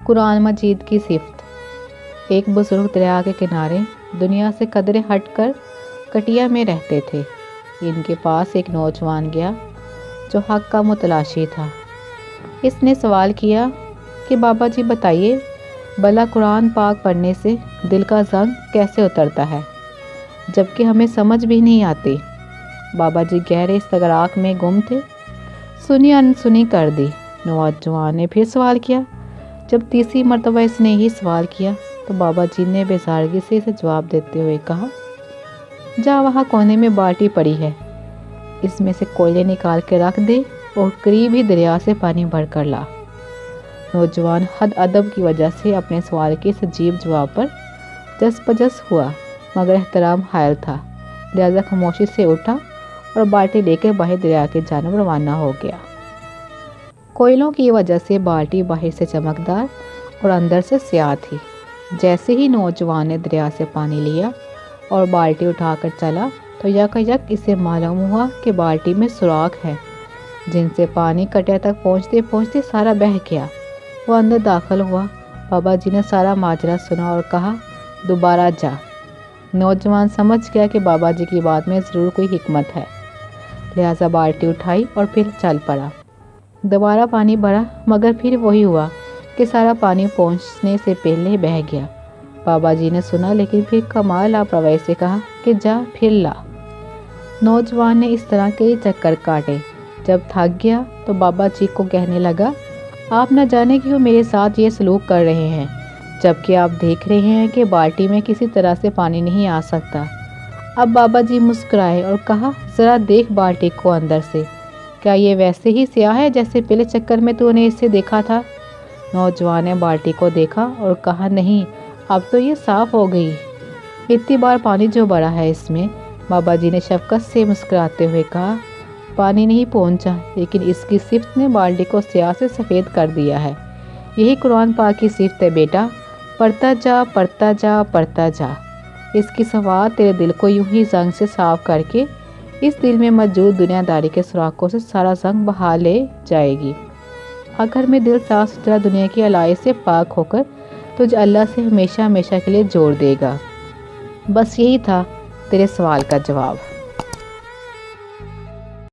قرآن مجید کی صفت۔ ایک بزرگ دریا کے کنارے دنیا سے قدرے ہٹ کر کٹیا میں رہتے تھے۔ ان کے پاس ایک نوجوان گیا جو حق کا متلاشی تھا۔ اس نے سوال کیا کہ بابا جی بتائیے، بھلا قرآن پاک پڑھنے سے دل کا زنگ کیسے اترتا ہے جبکہ ہمیں سمجھ بھی نہیں آتی؟ بابا جی گہرے استغراق میں گم تھے۔ سنی انسنی کر دی۔ نوجوان نے پھر سوال کیا۔ جب تیسری مرتبہ اس نے یہی سوال کیا تو بابا جی نے بیزارگی سے اسے جواب دیتے ہوئے کہا، جا وہاں کونے میں بالٹی پڑی ہے، اس میں سے کوئلے نکال کے رکھ دے اور قریب ہی دریا سے پانی بھر کر لا۔ نوجوان حد ادب کی وجہ سے اپنے سوال کے اس عجیب جواب پر جس پجس ہوا، مگر احترام حائل تھا، لہذا خاموشی سے اٹھا اور بالٹی لے کر باہر دریا کی جانب روانہ ہو گیا۔ کوئلوں کی وجہ سے بالٹی باہر سے چمکدار اور اندر سے سیاہ تھی۔ جیسے ہی نوجوان نے دریا سے پانی لیا اور بالٹی اٹھا کر چلا تو یکایک اسے معلوم ہوا کہ بالٹی میں سوراخ ہے جن سے پانی کٹیا تک پہنچتے پہنچتے سارا بہہ گیا۔ وہ اندر داخل ہوا۔ بابا جی نے سارا ماجرا سنا اور کہا، دوبارہ جا۔ نوجوان سمجھ گیا کہ بابا جی کی بات میں ضرور کوئی حکمت ہے، لہذا بالٹی اٹھائی اور پھر چل پڑا۔ دوبارہ پانی بھرا، مگر پھر وہی ہوا کہ سارا پانی پہنچنے سے پہلے بہہ گیا۔ بابا جی نے سنا لیکن پھر کمال لاپرواہی سے کہا کہ جا پھر لا۔ نوجوان نے اس طرح کئی چکر کاٹے۔ جب تھک گیا تو بابا جی کو کہنے لگا، آپ نہ جانے کیوں میرے ساتھ یہ سلوک کر رہے ہیں جبکہ آپ دیکھ رہے ہیں کہ بالٹی میں کسی طرح سے پانی نہیں آ سکتا۔ اب بابا جی مسکرائے اور کہا، ذرا دیکھ بالٹی کو اندر سے، کیا یہ ویسے ہی سیاہ ہے جیسے پہلے چکر میں تو نے اسے دیکھا تھا؟ نوجوان نے بالٹی کو دیکھا اور کہا، نہیں، اب تو یہ صاف ہو گئی، اتنی بار پانی جو بھرا ہے اس میں۔ بابا جی نے شفقت سے مسکراتے ہوئے کہا، پانی نہیں پہنچا لیکن اس کی صفت نے بالٹی کو سیاہ سے سفید کر دیا ہے۔ یہی قرآن پاک کی صفت ہے بیٹا، پڑھتا جا پڑھتا جا پڑھتا جا۔ اس کی صفات تیرے دل کو یوں ہی زنگ سے صاف کر کے اس دل میں موجود دنیا داری کے سوراخوں سے سارا زنگ بہا لے جائے گی۔ اگر میں دل صاف ستھرا دنیا کی الائی سے پاک ہو کر تجھے اللہ سے ہمیشہ ہمیشہ کے لیے جوڑ دے گا۔ بس یہی تھا تیرے سوال کا جواب۔